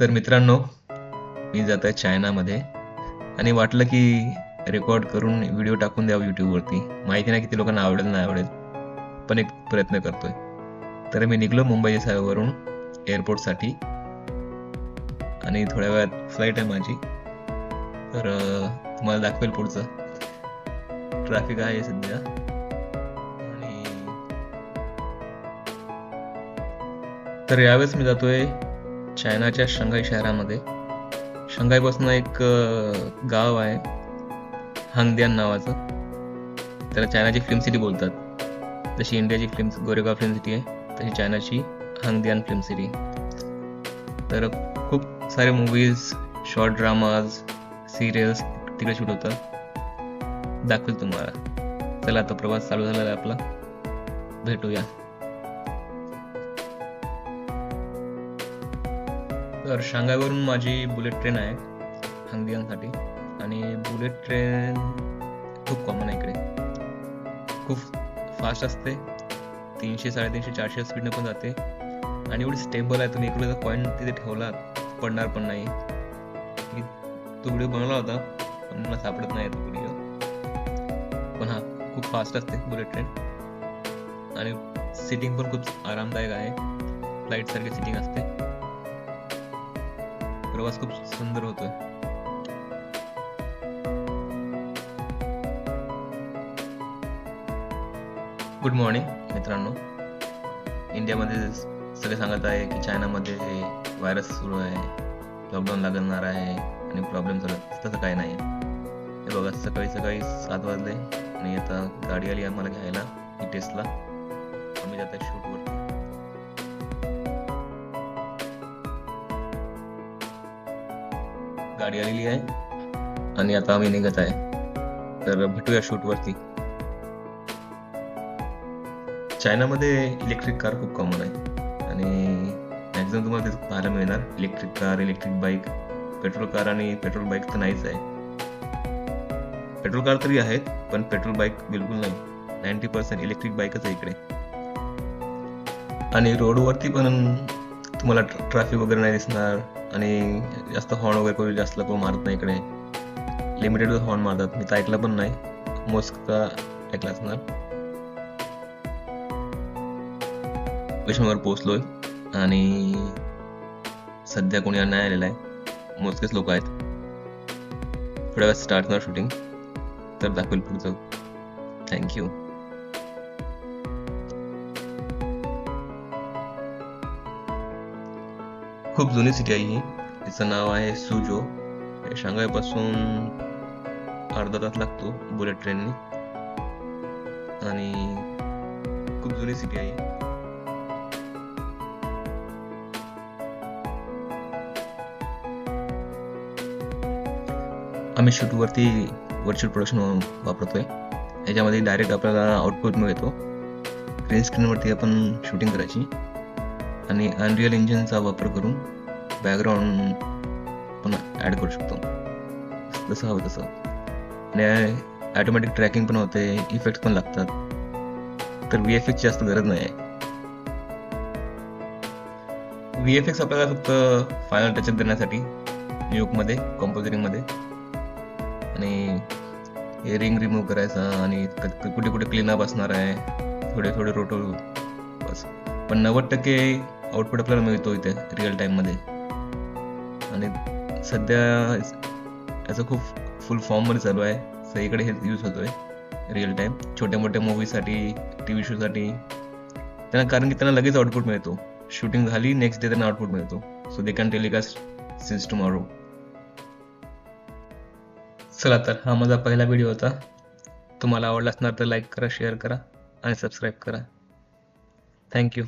तर मित्रांनो, मी जात आहे चायनामध्ये आणि वाटलं की रेकॉर्ड करून व्हिडिओ टाकून द्यावं यूट्यूबवरती. माहिती नाही किती लोकांना आवडेल नाही आवडेल, पण एक प्रयत्न करतोय. तर मी निघलो मुंबई वरून एअरपोर्टसाठी आणि थोड्या वेळात फ्लाईट आहे माझी. तर तुम्हाला दाखवेल पुढचं. ट्रॅफिक आहे सध्या आणि तर यावेळेस मी जातोय चायनाच्या शंघाई शहरामध्ये. शंघाईपासून एक गाव आहे हांगदियान नावाचं. त्याला चायनाची फिल्म सिटी बोलतात. जशी इंडियाची गोरेगाव फिल्म सिटी आहे, तशी चायनाची हांगदियान फिल्म सिटी. तर खूप सारे मूवीज, शॉर्ट ड्रामाज, सिरियल्स तिकडे शूट होतात. दाखवेल तुम्हाला. चला आता प्रवास चालू झालेला आहे आपला. भेटूया. तर शांघायवरून माझी बुलेट ट्रेन आहे हांगदियानसाठी. आणि बुलेट ट्रेन खूप कॉमन आहे इकडे. खूप फास्ट असते. 300, 350, 400 स्पीडने पण जाते. आणि एवढी स्टेबल आहे, तुम्ही इकडे पॉईंट तिथे ठेवला पडणार पण नाही. मी तो व्हिडिओ बनवला होता पण मला सापडत नाही तो व्हिडिओ. पण हा खूप फास्ट असते बुलेट ट्रेन. आणि सिटिंग पण खूप आरामदायक आहे. फ्लाईट सारखी सिटिंग असते. प्रवास खूप सुंदर होतोय. गुड मॉर्निंग मित्रांनो. इंडियामध्ये सगळे सांगत आहे की चायनामध्ये व्हायरस सुरू आहे, लॉकडाऊन लागणार आहे आणि प्रॉब्लेम झाला. तसं काही नाही. हे बघा, सकाळी 7 वाजले आणि आता गाडी आली आम्हाला घ्यायला, ही टेस्ला. आम्ही जात आहे शूटवरती. गाडी आलेली आहे आणि आता आम्ही निघत आहे. तर भेटूया शूटवरती. चायनामध्ये इलेक्ट्रिक कार खूप कॉमन आहे आणि मॅक्झिमम तुम्हाला तिथे पाहायला मिळणार. Electric car, electric bike. Petrol car आणि पेट्रोल बाईक तर नाहीच आहे. पेट्रोल कार तरी आहेत पण पेट्रोल बाईक बिलकुल नाही. 90% इलेक्ट्रिक बाईकच आहे इकडे. आणि रोडवरती पण तुम्हाला ट्रॅफिक वगैरे नाही दिसणार आणि जास्त हॉर्न वगैरे कोणी जास्त लोक मारत नाही इकडे. लिमिटेड हॉर्न मारतात. मी तर ऐकलं पण नाही, मोजका ऐकला असणार. लोकेशनवर पोहोचलोय आणि सध्या कोणी नाही आलेलं आहे. मोजकेच लोक आहेत. थोड्या वेळात स्टार्ट होणार शूटिंग. तर दाखवेल पुढचं. थँक्यू. खूप जुनी सिटी आहे ही. तिचं नाव आहे सुजो. शांघायपासून अर्धा तास लागतो बुलेट ट्रेननी आणि खूप जुनी सिटी आहे. आम्ही शूटवरती व्हर्च्युअल प्रोडक्शन वापरतोय. याच्यामध्ये डायरेक्ट आपल्याला आउटपुट मिळतो. ग्रीन स्क्रीनवरती आपण शूटिंग करायची आणि अनरियल इंजिनचा वापर करून बॅकग्राऊंड पण ॲड करू शकतो जसं हवं तसं. आणि ॲटोमॅटिक ट्रॅकिंग पण होते, इफेक्ट पण लागतात. तर VFX जास्त गरज नाही आहे. VFX आपल्याला फक्त फायनल टचअप देण्यासाठी न्यूकमध्ये, कॉम्पोजिटिंगमध्ये. आणि रिंग रिमूव्ह करायचा आणि कुठे कुठे क्लीनअप असणार आहे, थोडे थोडे रोटो बस. पण 90% आउटपुट आपल्याला मिळतो इथे रिअल टाईममध्ये. आणि सध्या याचं खूप फुल फॉर्ममध्ये चालू आहे. सगळीकडे हे यूज होतोय रिअल टाईम. छोट्या मोठ्या मूवीसाठी, TV शोसाठी त्यांना, कारण की त्यांना लगेच आउटपुट मिळतो. शूटिंग झाली नेक्स्ट डे त्यांना आउटपुट मिळतो. So they can telecast since tomorrow. चला, तर हा माझा पहिला व्हिडिओ होता. तुम्हाला आवडला असणार तर लाईक करा, शेअर करा आणि सबस्क्राईब करा. थँक्यू.